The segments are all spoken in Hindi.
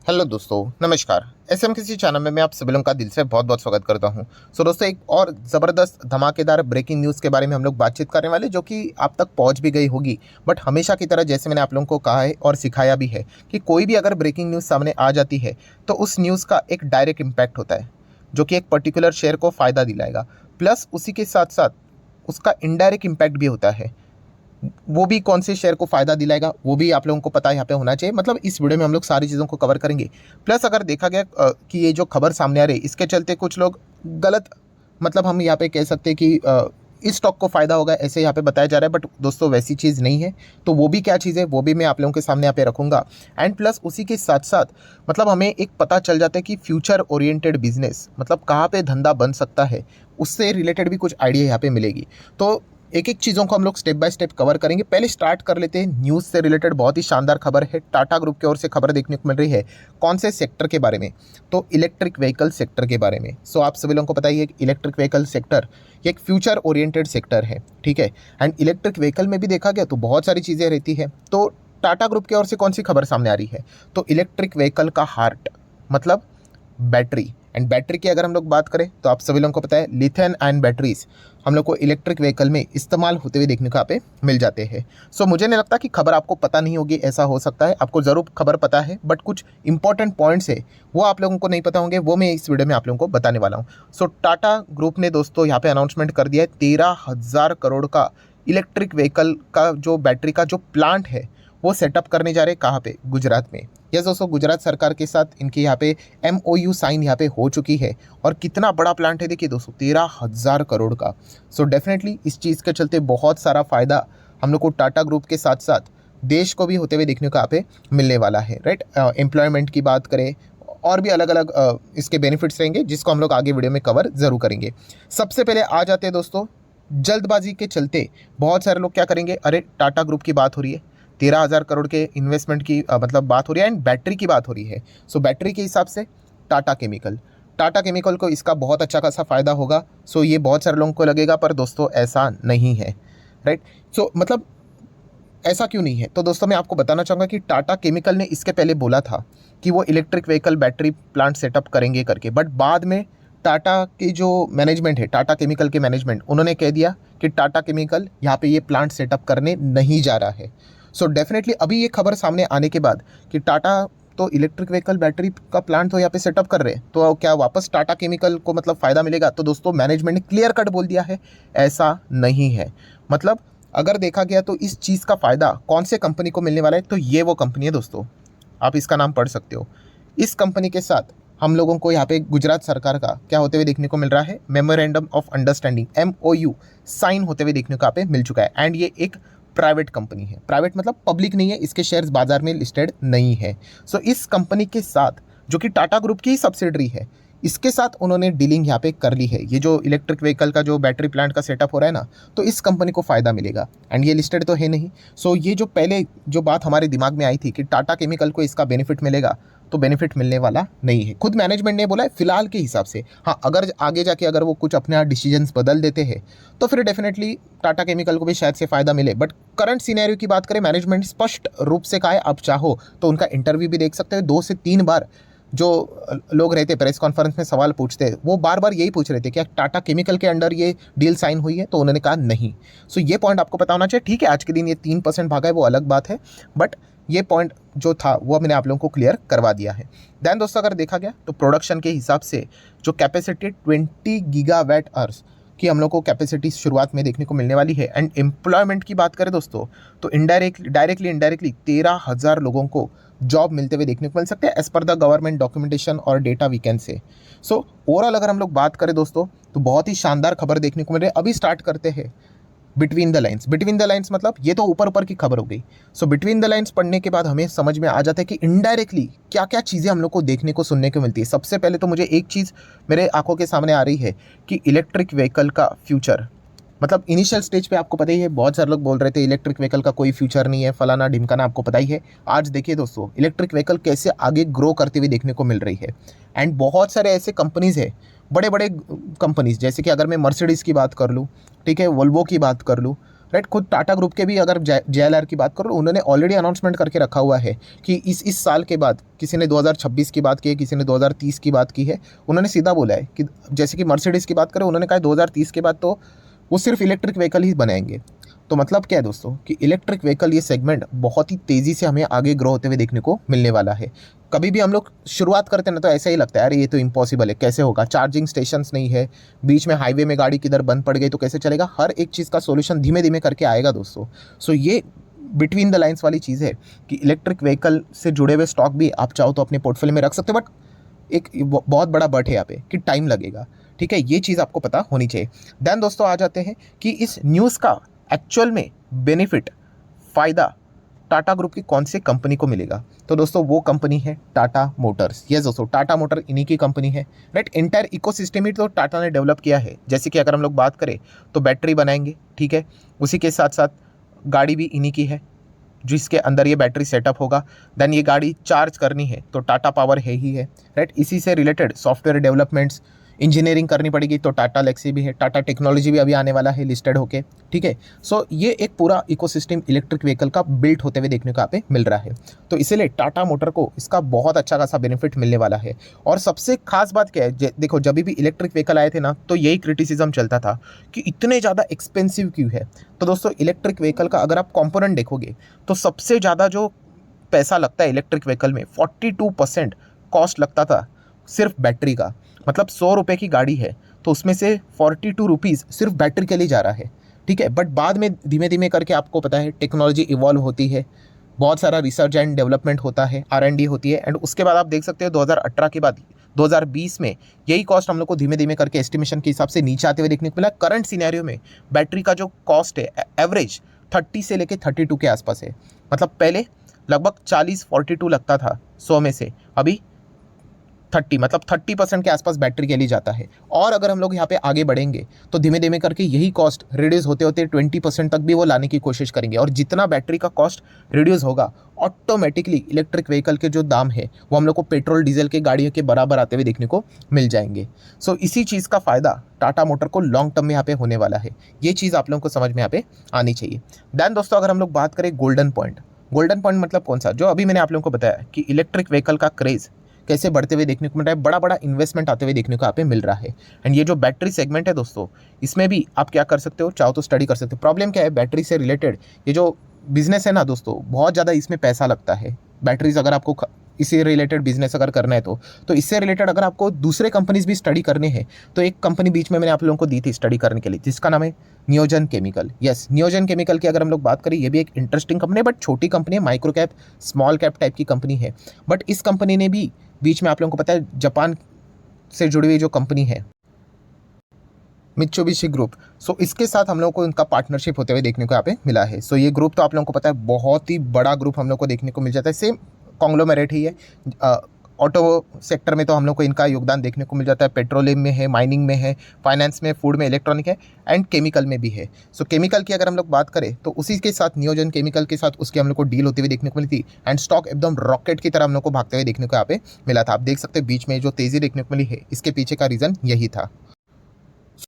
हेलो दोस्तों, नमस्कार। एसएम किसी चैनल में मैं आप सभी लोगों का दिल से बहुत बहुत स्वागत करता हूं। सो दोस्तों, एक और ज़बरदस्त धमाकेदार ब्रेकिंग न्यूज़ के बारे में हम लोग बातचीत करने वाले, जो कि आप तक पहुंच भी गई होगी। बट हमेशा की तरह जैसे मैंने आप लोगों को कहा है और सिखाया भी है कि कोई भी अगर ब्रेकिंग न्यूज़ सामने आ जाती है तो उस न्यूज़ का एक डायरेक्ट इम्पैक्ट होता है, जो कि एक पर्टिकुलर शेयर को फ़ायदा दिलाएगा। प्लस उसी के साथ साथ उसका इनडायरेक्ट इम्पैक्ट भी होता है। वो भी कौन से शेयर को फ़ायदा दिलाएगा वो भी आप लोगों को पता यहाँ पे होना चाहिए। मतलब इस वीडियो में हम लोग सारी चीज़ों को कवर करेंगे। प्लस अगर देखा गया कि ये जो खबर सामने आ रही है, इसके चलते कुछ लोग गलत, मतलब हम यहाँ पे कह सकते हैं कि इस स्टॉक को फ़ायदा होगा ऐसे यहाँ पे बताया जा रहा है। बट दोस्तों, वैसी चीज़ नहीं है। तो वो भी क्या चीज़ है वो भी मैं आप लोगों के सामने यहाँ पे रखूँगा। एंड प्लस उसी के साथ साथ मतलब हमें एक पता चल जाता है कि फ्यूचर ओरिएंटेड बिजनेस मतलब कहाँ पे धंधा बन सकता है, उससे रिलेटेड भी कुछ आइडिया यहाँ पे मिलेगी। तो एक एक चीज़ों को हम लोग स्टेप बाय स्टेप कवर करेंगे। पहले स्टार्ट कर लेते हैं न्यूज़ से रिलेटेड। बहुत ही शानदार खबर है, टाटा ग्रुप की ओर से खबर देखने को मिल रही है। कौन से सेक्टर के बारे में? तो इलेक्ट्रिक व्हीकल सेक्टर के बारे में। सो आप सभी लोगों को पता ही है कि इलेक्ट्रिक व्हीकल सेक्टर ये एक फ्यूचर ओरिएंटेड सेक्टर है, ठीक है। एंड इलेक्ट्रिक व्हीकल में भी देखा गया तो बहुत सारी चीज़ें रहती है। तो टाटा ग्रुप की ओर से कौन सी खबर सामने आ रही है? तो इलेक्ट्रिक व्हीकल का हार्ट मतलब बैटरी। एंड बैटरी की अगर हम लोग बात करें तो आप सभी लोगों को पता है लिथियम आयन बैटरीज हम लोग को इलेक्ट्रिक व्हीकल में इस्तेमाल होते हुए देखने को यहाँ पे मिल जाते हैं। सो मुझे नहीं लगता कि खबर आपको पता नहीं होगी, ऐसा हो सकता है। आपको ज़रूर खबर पता है, बट कुछ इंपॉर्टेंट पॉइंट्स है वो आप लोगों को नहीं पता होंगे, वो मैं इस वीडियो में आप लोगों को बताने वाला हूँ। सो टाटा ग्रुप ने दोस्तों यहाँ पे अनाउंसमेंट कर दिया है 13,000 करोड़ का इलेक्ट्रिक व्हीकल का जो बैटरी का जो प्लांट है वो सेटअप करने जा रहे हैं। कहाँ पे? गुजरात में। यस दोस्तों, गुजरात सरकार के साथ इनके यहाँ पे MOU साइन यहाँ पे हो चुकी है। और कितना बड़ा प्लांट है देखिए दोस्तों, 13,000 करोड़ का। सो डेफिनेटली इस चीज़ के चलते बहुत सारा फ़ायदा हम लोग को टाटा ग्रुप के साथ साथ देश को भी होते हुए देखने को यहाँ पे मिलने वाला है, राइट। एम्प्लॉयमेंट की बात करें और भी अलग अलग इसके बेनिफिट्स रहेंगे, जिसको हम लोग आगे वीडियो में कवर ज़रूर करेंगे। सबसे पहले आ जाते हैं दोस्तों, जल्दबाजी के चलते बहुत सारे लोग क्या करेंगे, अरे टाटा ग्रुप की बात हो रही है, 13,000 करोड़ के इन्वेस्टमेंट की मतलब बात हो रही है एंड बैटरी की बात हो रही है। सो बैटरी के हिसाब से टाटा केमिकल को इसका बहुत अच्छा खासा फ़ायदा होगा। सो ये बहुत सारे लोगों को लगेगा, पर दोस्तों ऐसा नहीं है, राइट। सो मतलब ऐसा क्यों नहीं है? तो दोस्तों मैं आपको बताना चाहूँगा कि टाटा केमिकल ने इसके पहले बोला था कि वो electric vehicle battery plant setup करेंगे करके। बट बाद में टाटा की जो मैनेजमेंट है, टाटा केमिकल के मैनेजमेंट, उन्होंने कह दिया कि टाटा केमिकल यहाँ पे ये प्लांट सेटअप करने नहीं जा रहा है। सो डेफिनेटली अभी ये खबर सामने आने के बाद कि टाटा तो इलेक्ट्रिक व्हीकल बैटरी का प्लांट तो यहाँ पे सेटअप कर रहे हैं, तो क्या वापस टाटा केमिकल को मतलब फ़ायदा मिलेगा? तो दोस्तों मैनेजमेंट ने क्लियर कट बोल दिया है, ऐसा नहीं है। मतलब अगर देखा गया तो इस चीज़ का फ़ायदा कौन से कंपनी को मिलने वाला है? तो ये वो कंपनी है दोस्तों, आप इसका नाम पढ़ सकते हो। इस कंपनी के साथ हम लोगों को यहाँ पे गुजरात सरकार का क्या होते हुए देखने को मिल रहा है? Memorandum of understanding MOU sign होते हुए देखने को यहाँ पे मिल चुका है। एंड ये एक प्राइवेट कंपनी है। प्राइवेट मतलब पब्लिक नहीं है, इसके शेयर्स बाजार में लिस्टेड नहीं है। सो इस कंपनी के साथ, जो कि टाटा ग्रुप की ही सब्सिडरी है, इसके साथ उन्होंने डीलिंग यहाँ पे कर ली है। ये जो इलेक्ट्रिक व्हीकल का जो बैटरी प्लांट का सेटअप हो रहा है ना, तो इस कंपनी को फ़ायदा मिलेगा। एंड ये लिस्टेड तो है नहीं। सो ये जो पहले जो बात हमारे दिमाग में आई थी कि टाटा केमिकल को इसका बेनिफिट मिलेगा, तो बेनिफिट मिलने वाला नहीं है। खुद मैनेजमेंट ने बोला है फिलहाल के हिसाब से। हाँ, अगर आगे जाके अगर वो कुछ अपना डिसीजंस बदल देते हैं तो फिर डेफिनेटली टाटा केमिकल को भी शायद से फ़ायदा मिले। बट करंट सिनेरियो की बात करें, मैनेजमेंट स्पष्ट रूप से कहा है, आप चाहो तो उनका इंटरव्यू भी देख सकते हो। 2 से 3 बार जो लोग रहते प्रेस कॉन्फ्रेंस में सवाल पूछते हैं, वो बार बार यही पूछ रहे थे क्या टाटा केमिकल के अंडर ये डील साइन हुई है? तो उन्होंने कहा नहीं। सो ये पॉइंट आपको पता होना चाहिए। ठीक है, आज के दिन ये 3% भागा है वो अलग बात है, बट ये पॉइंट जो था वो मैंने आप लोगों को क्लियर करवा दिया है। दैन दोस्तों अगर देखा गया तो प्रोडक्शन के हिसाब से जो कैपेसिटी 20 गीगावाट आवर्स की हम लोग को कैपेसिटी शुरुआत में देखने को मिलने वाली है। एंड एम्प्लॉयमेंट की बात करें दोस्तों, तो डायरेक्टली इनडायरेक्टली 13,000 लोगों को जॉब मिलते हुए देखने को मिल सकते हैं as per the government documentation और data we can say. So overall अगर हम लोग बात करें दोस्तों, तो बहुत ही शानदार खबर देखने को मिल रही है। अभी स्टार्ट करते हैं between the lines. Between the lines मतलब ये तो ऊपर ऊपर की खबर हो गई। सो बिटवीन द लाइन्स पढ़ने के बाद हमें समझ में आ जाता है कि इनडायरेक्टली क्या क्या चीज़ें हम लोग को देखने को सुनने को मिलती है। सबसे पहले तो मुझे एक चीज़ मेरे आंखों के सामने आ रही है कि इलेक्ट्रिक व्हीकल का फ्यूचर, मतलब इनिशियल स्टेज पे आपको पता ही है, बहुत सारे लोग बोल रहे थे इलेक्ट्रिक व्हीकल का कोई फ्यूचर नहीं है, फलाना ढिमकाना, आपको पता ही है। आज देखिए दोस्तों, इलेक्ट्रिक व्हीकल कैसे आगे ग्रो करते हुए देखने को मिल रही है। एंड बहुत सारे ऐसे कंपनीज़ है, बड़े बड़े कंपनीज़, जैसे कि अगर मैं मर्सिडीज़ की बात कर लूँ, ठीक है, वोल्वो की बात कर लूँ, राइट। खुद टाटा ग्रुप के भी अगर JLR की बात करो, उन्होंने ऑलरेडी अनाउंसमेंट करके रखा हुआ है कि इस साल के बाद, किसी ने 2026 की बात की है, किसी ने 2030 की बात की है, उन्होंने सीधा बोला है कि जैसे कि मर्सिडीज़ की बात करें, उन्होंने कहा 2030 के बाद तो वो सिर्फ इलेक्ट्रिक व्हीकल ही बनाएंगे। तो मतलब क्या है दोस्तों कि इलेक्ट्रिक व्हीकल ये सेगमेंट बहुत ही तेज़ी से हमें आगे ग्रो होते हुए देखने को मिलने वाला है। कभी भी हम लोग शुरुआत करते हैं ना तो ऐसा ही लगता है, अरे ये तो इम्पॉसिबल है, कैसे होगा, चार्जिंग स्टेशंस नहीं है, बीच में हाईवे में गाड़ी किधर बंद पड़ गई तो कैसे चलेगा। हर एक चीज़ का सोल्यूशन धीमे धीमे करके आएगा दोस्तों। सो ये बिटवीन द लाइन्स वाली चीज़ है कि इलेक्ट्रिक व्हीकल से जुड़े हुए स्टॉक भी आप चाहो तो अपने पोर्टफोलियो में रख सकते हो, बट एक बहुत बड़ा बट है यहाँ पे कि टाइम लगेगा। ठीक है, ये चीज़ आपको पता होनी चाहिए। देन दोस्तों आ जाते हैं कि इस न्यूज़ का एक्चुअल में बेनिफिट, फ़ायदा टाटा ग्रुप की कौन सी कंपनी को मिलेगा। तो दोस्तों वो कंपनी है टाटा मोटर्स। यस दोस्तों, टाटा मोटर इन्हीं की कंपनी है, राइट। एंटायर इकोसिस्टम ही तो टाटा ने डेवलप किया है। जैसे कि अगर हम लोग बात करें तो बैटरी बनाएंगे, ठीक है, उसी के साथ साथ गाड़ी भी इन्हीं की है जिसके अंदर ये बैटरी सेटअप होगा। देन ये गाड़ी चार्ज करनी है तो टाटा पावर है ही है, राइट। इसी से रिलेटेड सॉफ्टवेयर डेवलपमेंट्स, इंजीनियरिंग करनी पड़ेगी तो टाटा लेक्सी भी है, टाटा टेक्नोलॉजी भी अभी आने वाला है लिस्टेड होके, ठीक है। सो ये एक पूरा इकोसिस्टम इलेक्ट्रिक व्हीकल का बिल्ड होते हुए देखने को यहाँ पे मिल रहा है। तो इसीलिए टाटा मोटर को इसका बहुत अच्छा खासा बेनिफिट मिलने वाला है। और सबसे खास बात क्या है, देखो जब भी इलेक्ट्रिक व्हीकल आए थे ना तो यही क्रिटिसिज्म चलता था कि इतने ज़्यादा एक्सपेंसिव क्यों है। तो दोस्तों इलेक्ट्रिक व्हीकल का अगर आप कॉम्पोनेंट देखोगे तो सबसे ज़्यादा जो पैसा लगता है इलेक्ट्रिक व्हीकल में 42% कॉस्ट लगता था सिर्फ बैटरी का। मतलब 100 रुपये की गाड़ी है तो उसमें से 42 रुपीज़ सिर्फ बैटरी के लिए जा रहा है, ठीक है। बट बाद में धीमे धीमे करके आपको पता है टेक्नोलॉजी इवॉल्व होती है, बहुत सारा रिसर्च एंड डेवलपमेंट होता है, R&D होती है, एंड उसके बाद आप देख सकते हो 2018 के बाद 2020 में यही कॉस्ट हम लोग को धीमे धीमे करके एस्टिमेशन के हिसाब से नीचे आते हुए देखने को मिला। करंट सिनेरियो में बैटरी का जो कॉस्ट है एवरेज 30 से लेके 32 के आसपास है। मतलब पहले लगभग 42 लगता था 100 में से, अभी 30, मतलब 30% के आसपास बैटरी के लिए जाता है। और अगर हम लोग यहाँ पे आगे बढ़ेंगे तो धीमे धीमे करके यही कॉस्ट रिड्यूस होते होते 20% तक भी वो लाने की कोशिश करेंगे। और जितना बैटरी का कॉस्ट रिड्यूस होगा ऑटोमेटिकली इलेक्ट्रिक व्हीकल के जो दाम है वो हम लोग को पेट्रोल डीजल के गाड़ियों के बराबर आते हुए देखने को मिल जाएंगे। सो इसी चीज़ का फ़ायदा टाटा मोटर को लॉन्ग टर्म में यहाँ पे होने वाला है। ये चीज़ आप लोगों को समझ में यहाँ पे आनी चाहिए। देन दोस्तों अगर हम लोग बात करें गोल्डन पॉइंट मतलब कौन सा, जो अभी मैंने आप लोगों को बताया कि इलेक्ट्रिक व्हीकल का क्रेज़ कैसे बढ़ते हुए देखने को मिल रहा है, बड़ा बड़ा इन्वेस्टमेंट आते हुए देखने को यहाँ पे मिल रहा है। एंड ये जो बैटरी सेगमेंट है दोस्तों, इसमें भी आप क्या कर सकते हो, चाहो तो स्टडी कर सकते हो। प्रॉब्लम क्या है, बैटरी से रिलेटेड ये जो बिजनेस है ना दोस्तों, बहुत ज़्यादा इसमें पैसा लगता है। बैटरीज अगर आपको इससे रिलेटेड बिजनेस अगर करना है तो इससे रिलेटेड अगर आपको दूसरे कंपनीज भी स्टडी करने हैं तो एक कंपनी बीच में मैंने आप लोगों को दी थी स्टडी करने के लिए, जिसका नाम है नियोजन केमिकल। यस, नियोजन केमिकल की अगर हम लोग बात करें, ये भी एक इंटरेस्टिंग कंपनी है, बट छोटी कंपनी है, micro cap small cap type की कंपनी है। बट इस कंपनी ने भी बीच में आप लोगों को पता है जापान से जुड़ी हुई जो कंपनी है मित्सुबिशी ग्रुप, सो इसके साथ हम लोगों को इनका पार्टनरशिप होते हुए देखने को यहाँ पे मिला है। सो ये ग्रुप तो आप लोगों को पता है बहुत ही बड़ा ग्रुप हम लोग को देखने को मिल जाता है। सेम कॉन्ग्लोमेरेट ही है। ऑटो सेक्टर में तो हम लोग को इनका योगदान देखने को मिल जाता है, पेट्रोलियम में है, माइनिंग में है, फाइनेंस में, फूड में, इलेक्ट्रॉनिक है, एंड केमिकल में भी है। सो केमिकल की अगर हम लोग बात करें तो उसी के साथ नियोजन केमिकल के साथ उसकी हम लोग को डील होती हुई देखने को मिली थी। एंड स्टॉक एकदम रॉकेट की तरह हम लोग को भागते हुए देखने को यहाँ पे मिला था। आप देख सकते हैं बीच में जो तेज़ी देखने को मिली है, इसके पीछे का रीज़न यही था।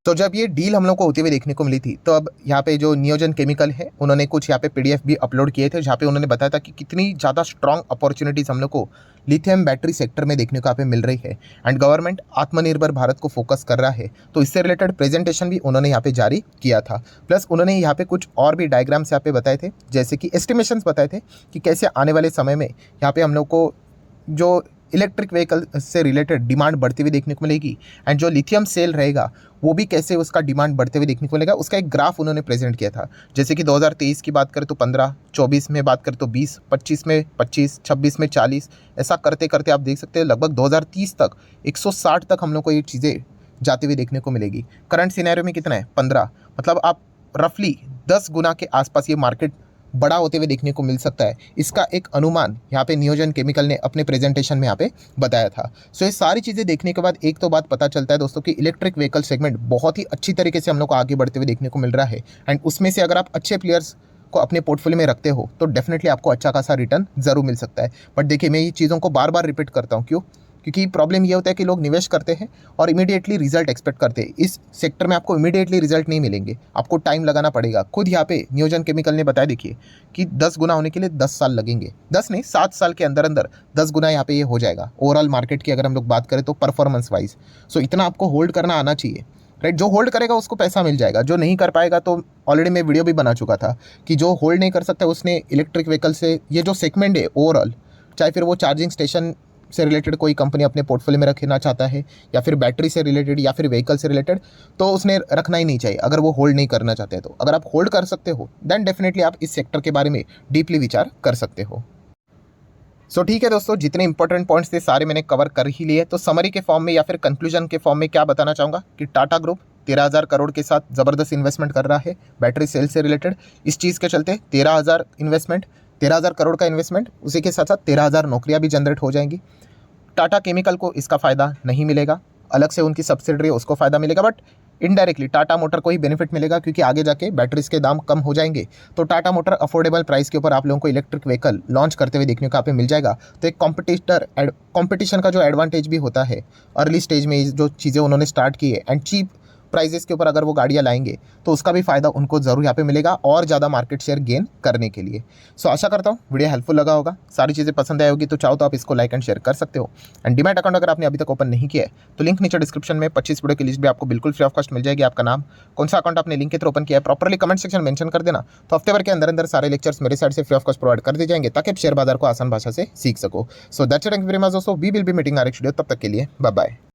तो जब ये डील हम लोग को होती हुई देखने को मिली थी तो अब यहाँ पे जो नियोजन केमिकल है उन्होंने कुछ यहाँ पे PDF भी अपलोड किए थे, जहाँ पे उन्होंने बताया था कि कितनी ज़्यादा स्ट्रॉन्ग अपॉर्चुनिटीज़ हम लोग को लिथियम बैटरी सेक्टर में देखने को यहाँ पे मिल रही है। एंड गवर्नमेंट आत्मनिर्भर भारत को फोकस कर रहा है, तो इससे रिलेटेड प्रेजेंटेशन भी उन्होंने यहाँ पे जारी किया था। प्लस उन्होंने यहाँ पे कुछ और भी डायग्राम्स यहाँ पे बताए थे, जैसे कि एस्टिमेशंस बताए थे कि कैसे आने वाले समय में यहाँ पे हम लोग को जो इलेक्ट्रिक व्हीकल से रिलेटेड डिमांड बढ़ती हुई देखने को मिलेगी, एंड जो लिथियम सेल रहेगा वो भी कैसे उसका डिमांड बढ़ते हुए देखने को मिलेगा, उसका एक ग्राफ उन्होंने प्रेजेंट किया था। जैसे कि 2023 की बात करें तो 15, 24 में बात करें तो 20, 25 में 25, 26 में 40, ऐसा करते करते आप देख सकते हैं लगभग 2030 तक 160 तक हम लोग को ये चीज़ें जाती हुई देखने को मिलेगी। करंट सिनेरियो में कितना है 15, मतलब आप रफली 10 गुना के आसपास ये मार्केट बड़ा होते हुए देखने को मिल सकता है। इसका एक अनुमान यहाँ पे नियोजन केमिकल ने अपने प्रेजेंटेशन में यहाँ पे बताया था। सो ये सारी चीज़ें देखने के बाद एक तो बात पता चलता है दोस्तों कि इलेक्ट्रिक व्हीकल सेगमेंट बहुत ही अच्छी तरीके से हम लोग को आगे बढ़ते हुए देखने को मिल रहा है। एंड उसमें से अगर आप अच्छे प्लेयर्स को अपने पोर्टफोलियो में रखते हो तो डेफिनेटली आपको अच्छा खासा रिटर्न ज़रूर मिल सकता है। बट देखिए मैं ये चीज़ों को बार बार रिपीट करता हूँ, क्यों, क्योंकि प्रॉब्लम ये होता है कि लोग निवेश करते हैं और इमीडिएटली रिजल्ट एक्सपेक्ट करते हैं। इस सेक्टर में आपको इमीडिएटली रिजल्ट नहीं मिलेंगे, आपको टाइम लगाना पड़ेगा। खुद यहाँ पे नियोजन केमिकल ने बताया, देखिए कि 10 गुना होने के लिए 10 साल लगेंगे, 10 नहीं 7 साल के अंदर अंदर 10 गुना यहाँ पे ये हो जाएगा ओवरऑल मार्केट की अगर हम लोग बात करें तो परफॉर्मेंस वाइज। सो इतना आपको होल्ड करना आना चाहिए, राइट। जो होल्ड करेगा उसको पैसा मिल जाएगा, जो नहीं कर पाएगा तो ऑलरेडी मैं वीडियो भी बना चुका था कि जो होल्ड नहीं कर सकता उसने इलेक्ट्रिक व्हीकल से, ये जो सेगमेंट है ओवरऑल, चाहे फिर वो चार्जिंग स्टेशन से रिलेटेड कोई कंपनी अपने पोर्टफोलियो में रखना चाहता है या फिर बैटरी से रिलेटेड या फिर व्हीकल से रिलेटेड, तो उसने रखना ही नहीं चाहिए अगर वो होल्ड नहीं करना चाहते हैं। तो अगर आप होल्ड कर सकते हो देन डेफिनेटली आप इस सेक्टर के बारे में डीपली विचार कर सकते हो। सो ठीक है दोस्तों, जितने इंपॉर्टेंट पॉइंट्स थे सारे मैंने कवर कर ही लिए। तो समरी के फॉर्म में या फिर कंक्लूजन के फॉर्म में क्या बताना चाहूँगा कि टाटा ग्रुप 13,000 करोड़ के साथ ज़बरदस्त इन्वेस्टमेंट कर रहा है बैटरी सेल से रिलेटेड। इस चीज़ के चलते 13,000 करोड़ का इन्वेस्टमेंट, उसी के साथ साथ 13,000 नौकरियाँ भी जनरेट हो जाएंगी। टाटा केमिकल को इसका फ़ायदा नहीं मिलेगा, अलग से उनकी सब्सिडरी उसको फ़ायदा मिलेगा, बट इनडायरेक्टली टाटा मोटर को ही बेनिफिट मिलेगा क्योंकि आगे जाके बैटरीज के दाम कम हो जाएंगे तो टाटा मोटर अफोर्डेबल प्राइस के ऊपर आप लोगों को इलेक्ट्रिक व्हीकल लॉन्च करते हुए देखने को यहाँ पे मिल जाएगा। तो एक कंपटीशन का जो एडवांटेज भी होता है, अर्ली स्टेज में जो चीज़ें उन्होंने स्टार्ट की है एंड चीप प्राइजेस के ऊपर अगर वो गाड़ियाँ लाएंगे तो उसका भी फ़ायदा उनको ज़रूर यहाँ पे मिलेगा और ज़्यादा मार्केट शेयर गेन करने के लिए। सो आशा करता हूँ वीडियो हेल्पफुल लगा होगा, सारी चीज़ें पसंद आई होगी। तो चाहो तो आप इसको लाइक एंड शेयर कर सकते हो। एंड डीमैट अकाउंट अगर आपने अभी तक ओपन नहीं किया है तो लिंक नीचे डिस्क्रिप्शन में 25 वीडियो की लिस्ट भी आपको बिल्कुल फ्री ऑफ कॉस्ट मिल जाएगी। आपका नाम, कौन सा अकाउंट आपने लिंक के थ्रू ओपन किया है, प्रॉपरली कमेंट सेक्शन मेंशन कर देना। तो हफ्ते भर के अंदर अंदर सारे लेक्चर्स मेरे साइड से फ्री ऑफ कॉस्ट प्रोवाइड कर दिए जाएंगे ताकि आप शेयर बाजार को आसान भाषा से सीख सको। So that's it, thank you very much दोस्तों, we will be meeting next video. तब तक के लिए बाय बाय।